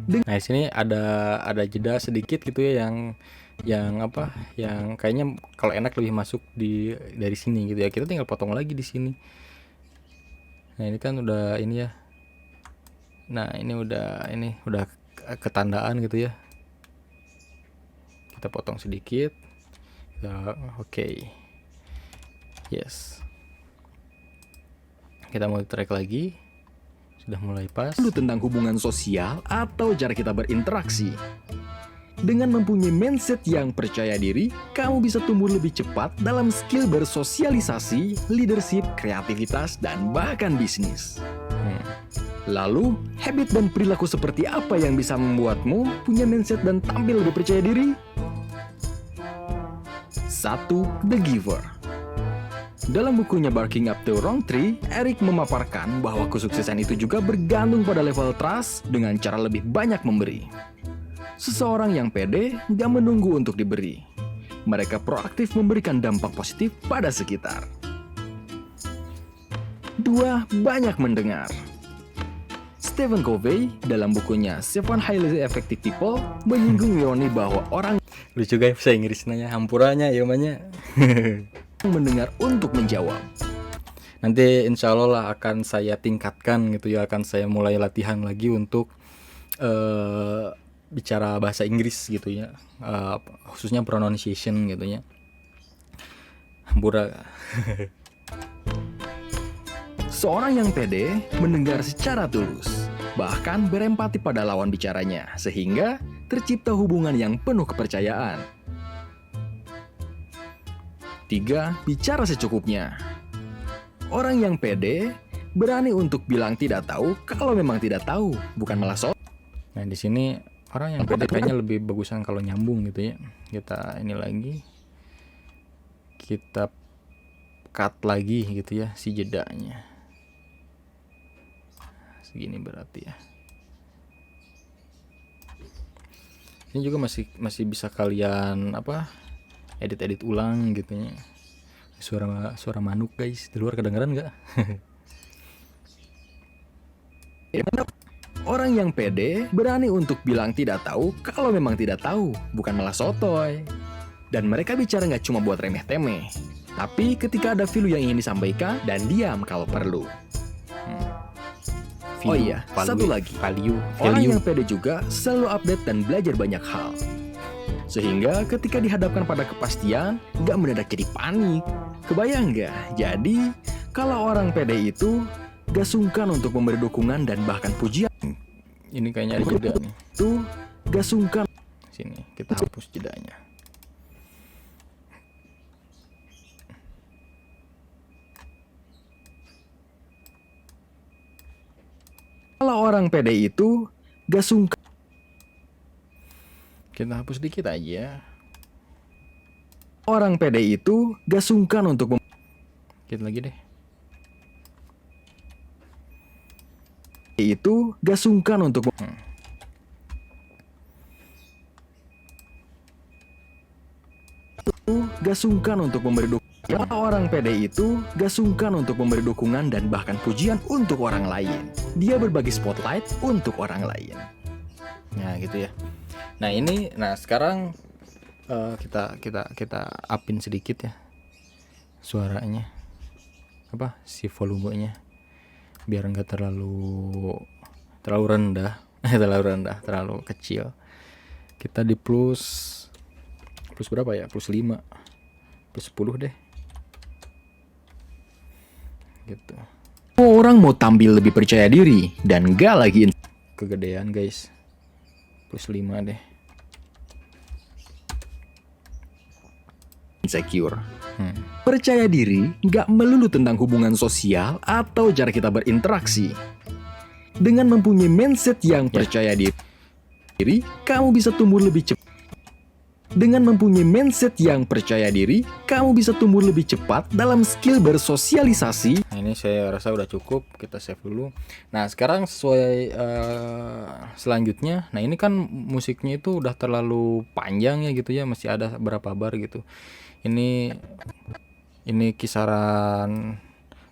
Nah, di sini ada jeda sedikit gitu ya yang kayaknya kalau enak lebih masuk dari sini gitu ya. Kita tinggal potong lagi di sini. Nah, ini kan udah ini ya. Nah, ini udah ketandaan gitu ya. Kita potong sedikit. Ya, oke. Yes. Kita mau track lagi. Sudah mulai pas. Dulu tentang hubungan sosial atau cara kita berinteraksi. Dengan mempunyai mindset yang percaya diri, kamu bisa tumbuh lebih cepat dalam skill bersosialisasi, leadership, kreativitas, dan bahkan bisnis. Lalu, habit dan perilaku seperti apa yang bisa membuatmu punya mindset dan tampil lebih percaya diri? 1. The Giver. Dalam bukunya Barking Up the Wrong Tree, Eric memaparkan bahwa kesuksesan itu juga bergantung pada level trust dengan cara lebih banyak memberi. Seseorang yang pede gak menunggu untuk diberi. Mereka proaktif memberikan dampak positif pada sekitar. 2. Banyak mendengar. Stephen Covey dalam bukunya Seven Highly Effective People menyinggung ironi bahwa orang Lucu guys, bahasa Inggris nanya hampurannya ya namanya. mendengar untuk menjawab. Nanti insya Allah lah akan saya tingkatkan gitu ya, akan saya mulai latihan lagi untuk bicara bahasa Inggris gitu ya, khususnya pronunciation gitu ya. Hampura. Seorang yang pede mendengar secara tulus, bahkan berempati pada lawan bicaranya, sehingga tercipta hubungan yang penuh kepercayaan. 3. Bicara secukupnya. Orang yang pede berani untuk bilang tidak tahu kalau memang tidak tahu, bukan malah Nah, di sini orang yang pede kayaknya lebih bagusan kalau nyambung gitu ya. Kita ini lagi. Kita cut lagi gitu ya si jedanya. Segini berarti ya. Ini juga masih bisa kalian edit ulang gitu ya. Suara manuk guys, di luar kedengeran nggak? Orang yang pede berani untuk bilang tidak tahu kalau memang tidak tahu, bukan malah sotoy. Dan mereka bicara nggak cuma buat remeh-temeh, tapi ketika ada value yang ingin disampaikan dan diam kalau perlu. Oh iya, satu lagi. Orang yang pede juga selalu update dan belajar banyak hal. Sehingga ketika dihadapkan pada kepastian, nggak mendadak jadi panik. Kebayang nggak? Jadi, kalau orang pede itu gak sungkan untuk memberi dukungan dan bahkan pujian. Ini kayaknya ada jeda nih. Itu gak sungkan. Sini, kita hapus jedanya. Kalau orang pede itu gak sungkan. Kita hapus dikit aja. Orang pede itu gak sungkan untuk Dikit lagi deh. itu gak sungkan untuk gak sungkan untuk memberi dukungan. Orang pede itu gak sungkan untuk memberi dukungan dan bahkan pujian untuk orang lain. Dia berbagi spotlight untuk orang lain. Nah gitu ya. Nah sekarang kita upin sedikit ya suaranya, si volumenya biar enggak terlalu rendah, terlalu kecil. Kita di plus berapa ya? Plus 5, plus 10 deh. Gitu. Orang mau tampil lebih percaya diri dan gak lagi Kegedean guys. Plus 5 deh. insecure. Percaya diri gak melulu tentang hubungan sosial atau cara kita berinteraksi. Dengan mempunyai mindset yang percaya diri, kamu bisa tumbuh lebih cepat. Dengan mempunyai mindset yang percaya diri, kamu bisa tumbuh lebih cepat dalam skill bersosialisasi. Nah, ini saya rasa udah cukup, kita save dulu. Nah sekarang sesuai selanjutnya, nah ini kan musiknya itu udah terlalu panjang ya gitu ya, masih ada berapa bar gitu. Ini kisaran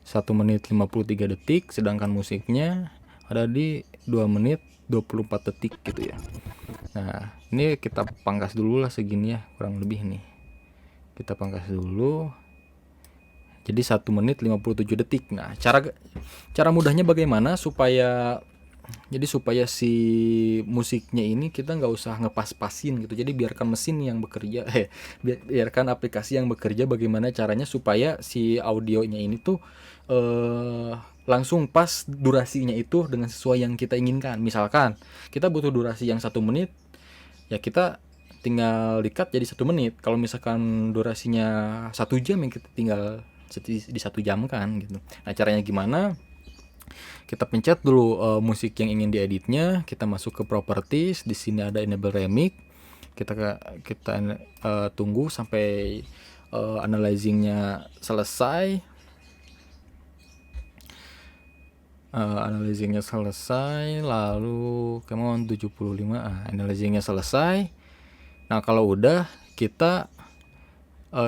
1 menit 53 detik, sedangkan musiknya ada di 2 menit 24 detik gitu ya. Nah ini kita pangkas dulu lah segini ya, kurang lebih nih kita pangkas dulu jadi 1 menit 57 detik. Nah cara mudahnya bagaimana supaya si musiknya ini kita nggak usah ngepas-pasin gitu, jadi biarkan mesin yang bekerja biarkan aplikasi yang bekerja. Bagaimana caranya supaya si audionya ini tuh langsung pas durasinya itu dengan sesuai yang kita inginkan. Misalkan kita butuh durasi yang 1 menit, ya kita tinggal di-cut jadi 1 menit. Kalau misalkan durasinya 1 jam, yang kita tinggal di 1 jam kan gitu. Nah caranya gimana? Kita pencet dulu musik yang ingin dieditnya, kita masuk ke properties, di sini ada enable remix. Kita tunggu sampai analyzingnya selesai. Analyzingnya selesai, lalu come on 75, analyzingnya selesai. Nah kalau udah, kita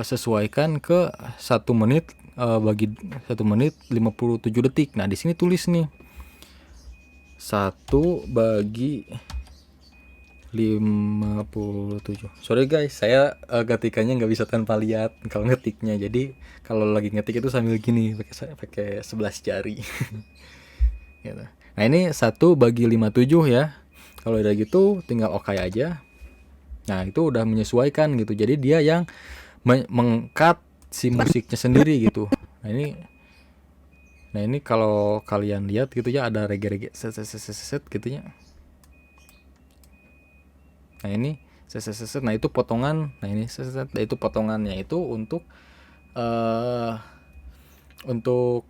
sesuaikan ke 1 menit bagi 1 menit 57 detik. Nah di sini tulis nih 1 bagi 57. Sorry guys, saya ketikannya nggak bisa tanpa lihat kalau ngetiknya. Jadi kalau lagi ngetik itu sambil gini, pakai 11 jari. Gitu. Nah ini 1 bagi 57 ya. Kalau udah gitu tinggal OK aja. Nah itu udah menyesuaikan gitu. Jadi dia yang meng-cut si musiknya sendiri gitu. Nah ini kalau kalian lihat gitu ya, ada rege-rege set gitu ya. Nah ini set. Nah itu potongan. Nah ini set. Nah itu potongannya itu untuk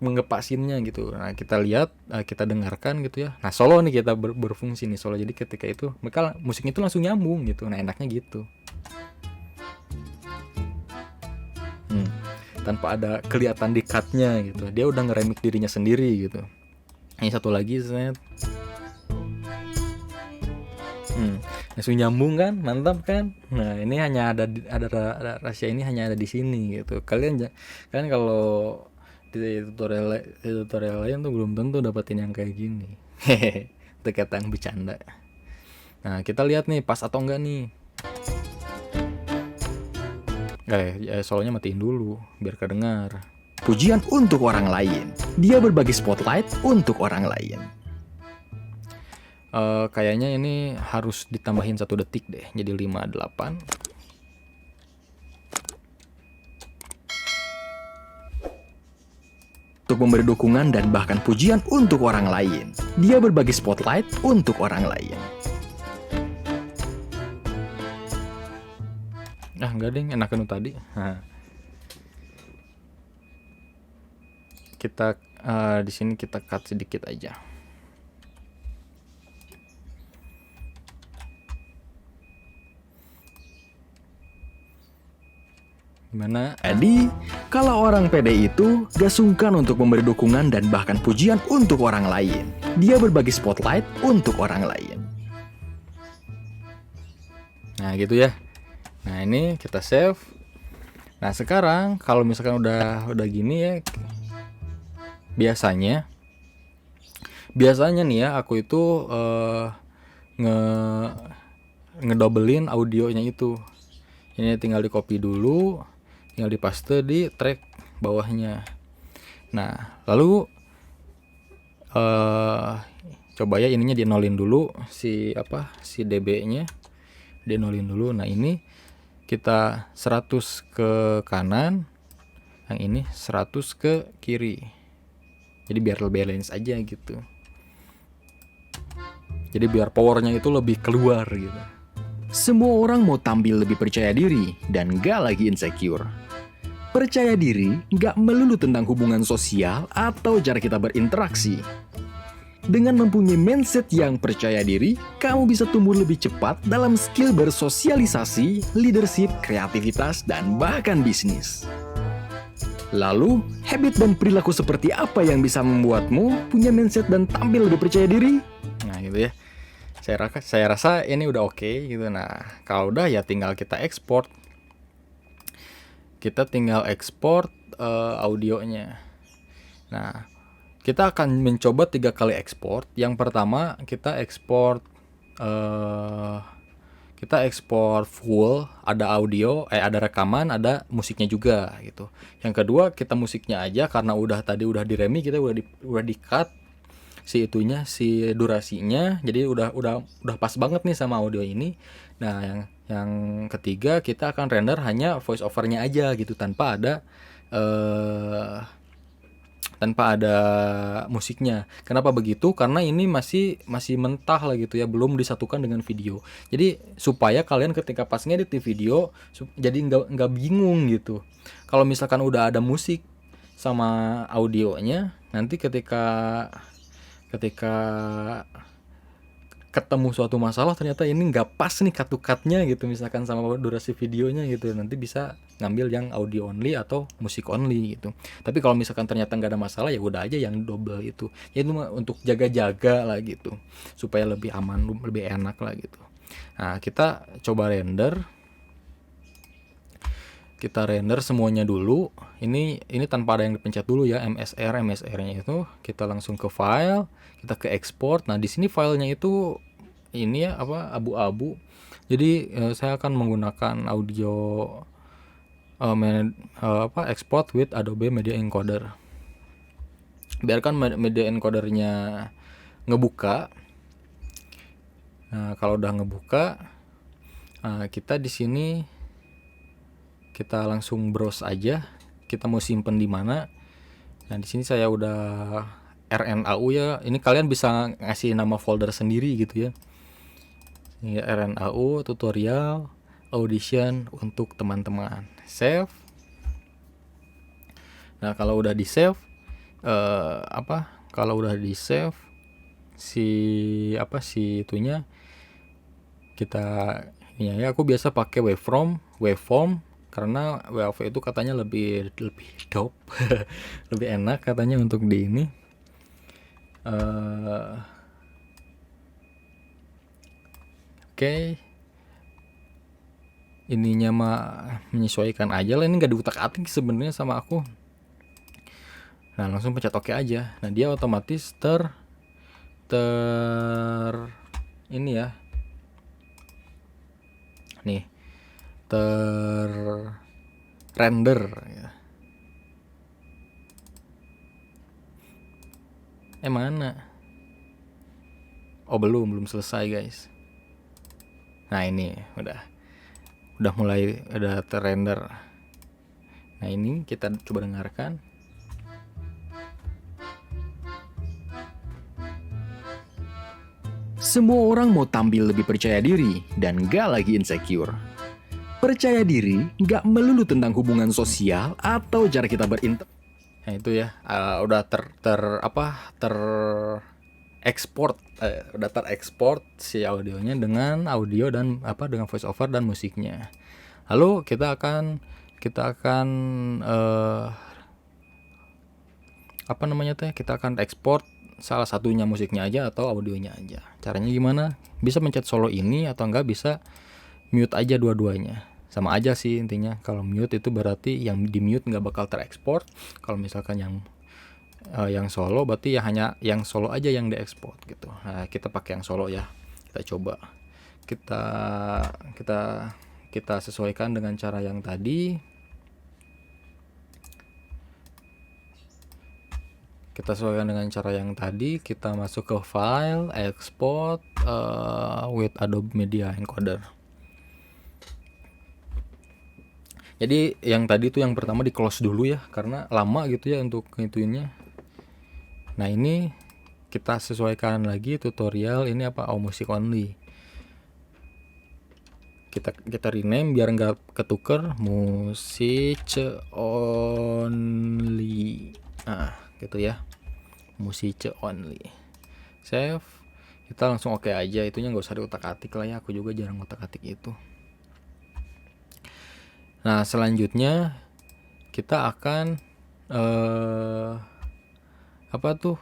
mengepasinnya gitu. Nah kita lihat, kita dengarkan gitu ya. Nah solo nih kita berfungsi nih solo. Jadi ketika itu maka musiknya itu langsung nyambung gitu. Nah enaknya gitu. Tanpa ada kelihatan di cut-nya gitu. Dia udah ngeremix dirinya sendiri gitu. Ini satu lagi set. Langsung nyambung kan, mantap kan. Nah ini hanya ada rahasia ini hanya ada di sini gitu. Kalian kalau di tutorial lain tuh belum tentu dapetin yang kayak gini. Itu kata yang bercanda. Nah kita lihat nih pas atau enggak nih. Solonya matiin dulu biar kedengar. Pujian untuk orang lain. Dia berbagi spotlight untuk orang lain. Kayaknya ini harus ditambahin 1 detik deh, jadi 58. Untuk memberi dukungan dan bahkan pujian untuk orang lain. Dia berbagi spotlight untuk orang lain. Enggak deh, enakan tadi. Nah. Kita di sini kita cut sedikit aja. Gimana? Jadi, kalau orang pede itu gak sungkan untuk memberi dukungan dan bahkan pujian untuk orang lain. Dia berbagi spotlight untuk orang lain. Nah gitu ya. Nah ini kita save. Nah sekarang kalau misalkan udah gini ya, biasanya nih ya aku itu ngedobelin audionya itu. Ini tinggal di copy dulu, tinggal di paste di track bawahnya. Nah lalu coba ya ininya dinolin dulu si dB-nya dinolin dulu. Nah ini kita 100 ke kanan, yang ini 100 ke kiri. Jadi biar balance aja gitu. Jadi biar powernya itu lebih keluar gitu. Semua orang mau tampil lebih percaya diri dan gak lagi insecure. Percaya diri gak melulu tentang hubungan sosial atau cara kita berinteraksi. Dengan mempunyai mindset yang percaya diri, kamu bisa tumbuh lebih cepat dalam skill bersosialisasi, leadership, kreativitas, dan bahkan bisnis. Lalu, habit dan perilaku seperti apa yang bisa membuatmu punya mindset dan tampil lebih percaya diri? Nah gitu ya. Saya rasa ini udah oke gitu. Nah kalau udah ya tinggal kita ekspor. Kita tinggal ekspor audionya. Nah kita akan mencoba 3 kali ekspor. Yang pertama kita ekspor full, ada audio, ada rekaman, ada musiknya juga gitu. Yang kedua kita musiknya aja karena udah diremi, kita udah di cut si durasinya, jadi udah pas banget nih sama audio ini. Nah yang ketiga kita akan render hanya voice overnya aja gitu tanpa ada musiknya. Kenapa begitu? Karena ini masih mentah lah gitu ya, belum disatukan dengan video. Jadi supaya kalian ketika pas ngedit di video jadi nggak bingung gitu. Kalau misalkan udah ada musik sama audionya, nanti ketika ketemu suatu masalah ternyata ini nggak pas nih cut-nya gitu, misalkan sama durasi videonya gitu, nanti bisa ngambil yang audio only atau musik only gitu. Tapi kalau misalkan ternyata nggak ada masalah ya udah aja yang double itu. Ya itu untuk jaga-jaga lah gitu, supaya lebih aman, lebih enak lah gitu. Nah kita coba render. Kita render semuanya dulu. Ini tanpa ada yang dipencet dulu ya, MSR-nya itu kita langsung ke file, kita ke export. Nah, di sini filenya itu ini ya abu-abu. Jadi saya akan menggunakan audio export with Adobe Media Encoder. Biarkan media encodernya ngebuka. Nah, kalau udah ngebuka, kita di sini kita langsung browse aja, kita mau simpen di mana. Nah di sini saya udah RNAU ya, ini kalian bisa ngasih nama folder sendiri gitu ya. Ini RNAU tutorial audition untuk teman-teman. Save. Nah kalau udah di save, kalau udah di save si itunya, kita ini ya, aku biasa pakai waveform karena WAV itu katanya lebih dope lebih enak katanya untuk di ini. Oke. Ininya mah menyesuaikan aja lah, ini nggak diutak-atik sebenarnya sama aku. Nah langsung pencet oke aja. Nah dia otomatis ini ya, nih render ya. Mana? Oh belum selesai guys. Nah ini udah mulai terrender. Nah ini kita coba dengarkan. Semua orang mau tampil lebih percaya diri dan gak lagi insecure. Percaya diri gak melulu tentang hubungan sosial atau cara kita berinteraksi. Nah itu ya, udah terekspor si audionya dengan audio dan dengan voice over dan musiknya. Lalu kita akan kita akan ekspor salah satunya, musiknya aja atau audionya aja. Caranya gimana? Bisa mencet solo ini atau enggak bisa mute aja dua-duanya. Sama aja sih intinya. Kalau mute itu berarti yang di mute nggak bakal terekspor. Kalau misalkan yang solo berarti ya hanya yang solo aja yang diekspor gitu. Nah, kita pakai yang solo ya. Kita coba. Kita sesuaikan dengan cara yang tadi. Kita masuk ke file, export with Adobe Media Encoder. Jadi yang tadi tuh yang pertama di close dulu ya, karena lama gitu ya untuk ngituinnya. Nah ini kita sesuaikan lagi tutorial ini music only. Kita rename biar nggak ketuker, music only. Nah gitu ya, music only. save, kita langsung oke aja, itunya nggak usah diutak-atik lah ya, aku juga jarang utak-atik itu. Nah selanjutnya kita akan apa tuh,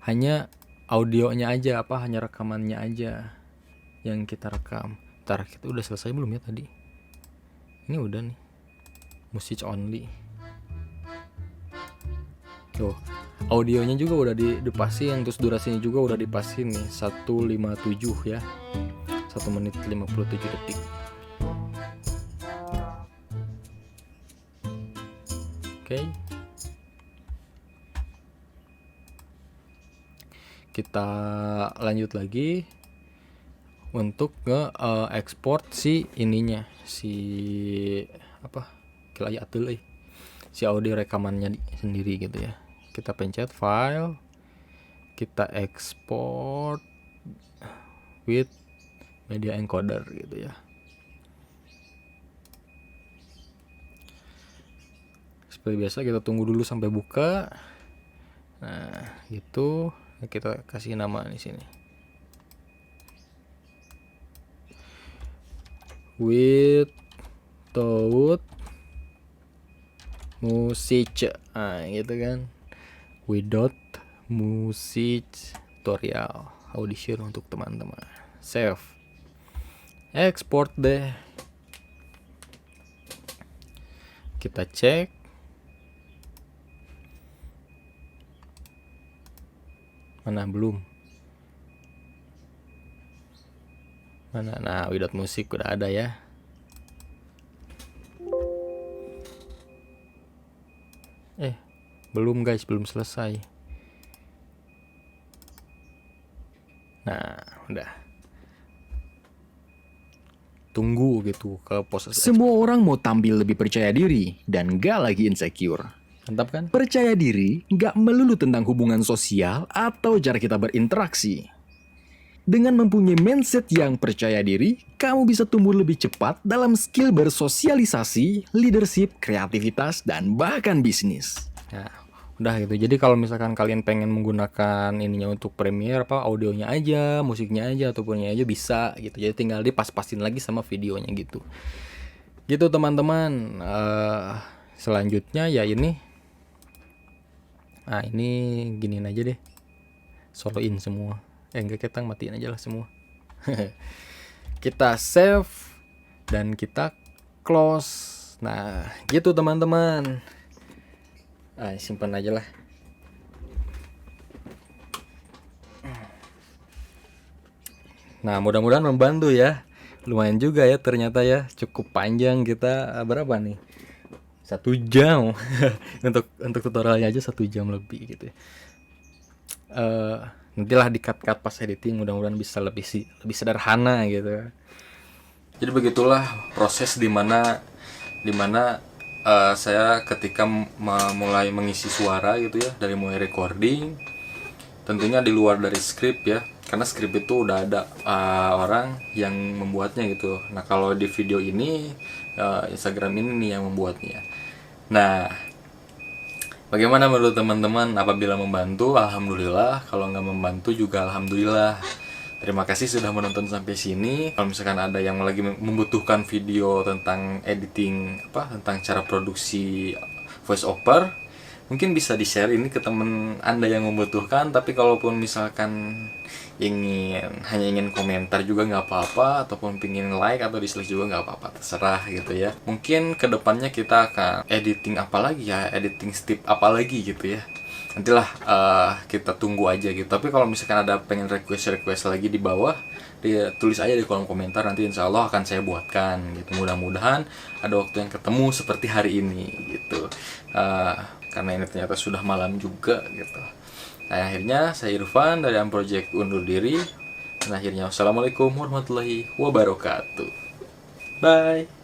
hanya audionya aja, hanya rekamannya aja yang kita rekam. Ntar kita udah selesai belum ya tadi? Ini udah nih, musik only. Tuh, audionya juga udah dipasin, terus durasinya juga udah dipasin nih, 1:57 ya, 1 menit 57 detik. Oke. Kita lanjut lagi untuk ekspor si ininya, si si audio rekamannya sendiri gitu ya. Kita pencet file, kita ekspor with media encoder gitu ya. Seperti biasa kita tunggu dulu sampai buka. Nah gitu, kita kasih nama di sini, without music, gitu kan, without music tutorial audition untuk teman-teman. Save, export deh. Kita cek, mana belum, mana, nah without musik udah ada ya. Belum guys, belum selesai. Nah udah, tunggu gitu ke proses. Semua orang mau tampil lebih percaya diri dan gak lagi insecure. Mantap kan? Percaya diri gak melulu tentang hubungan sosial atau cara kita berinteraksi. Dengan mempunyai mindset yang percaya diri, kamu bisa tumbuh lebih cepat dalam skill bersosialisasi, leadership, kreativitas, dan bahkan bisnis. Nah, udah gitu. Jadi kalau misalkan kalian pengen menggunakan ininya untuk Premiere, audionya aja, musiknya aja, ataupun aja bisa gitu. Jadi tinggal dipas-pasin lagi sama videonya gitu. Gitu teman-teman. Selanjutnya ya ini. Nah ini giniin aja deh, soloin semua. Enggak, kita matiin aja lah semua. Kita save dan kita close. Nah gitu teman-teman. Simpan aja lah. Nah mudah-mudahan membantu ya. Lumayan juga ya ternyata ya, cukup panjang kita. Berapa nih? 1 jam. untuk tutorialnya aja 1 jam lebih gitu ya. Nantilah di-cut pas editing, mudah-mudahan bisa lebih sederhana gitu. Jadi begitulah proses dimana saya ketika mulai mengisi suara gitu ya, dari mulai recording, tentunya di luar dari skrip ya, karena skrip itu udah ada orang yang membuatnya gitu. Nah kalau di video ini Instagram ini nih yang membuatnya. Nah bagaimana menurut teman-teman? Apabila membantu, alhamdulillah. Kalau nggak membantu juga alhamdulillah. Terima kasih sudah menonton sampai sini. Kalau misalkan ada yang lagi membutuhkan video tentang editing, tentang cara produksi voice over, mungkin bisa di-share ini ke teman Anda yang membutuhkan. Tapi kalaupun misalkan hanya ingin komentar juga nggak apa-apa, ataupun pingin like atau dislike juga nggak apa-apa, terserah gitu ya. Mungkin kedepannya kita akan editing editing step apa lagi gitu ya. Nantilah kita tunggu aja gitu. Tapi kalau misalkan ada pengen request lagi di bawah, tulis aja di kolom komentar, nanti insya Allah akan saya buatkan gitu. Mudah-mudahan ada waktu yang ketemu seperti hari ini gitu. Karena ini ternyata sudah malam juga gitu. Nah akhirnya saya Irfan dari Project undur diri. Dan akhirnya wassalamualaikum warahmatullahi wabarakatuh. Bye.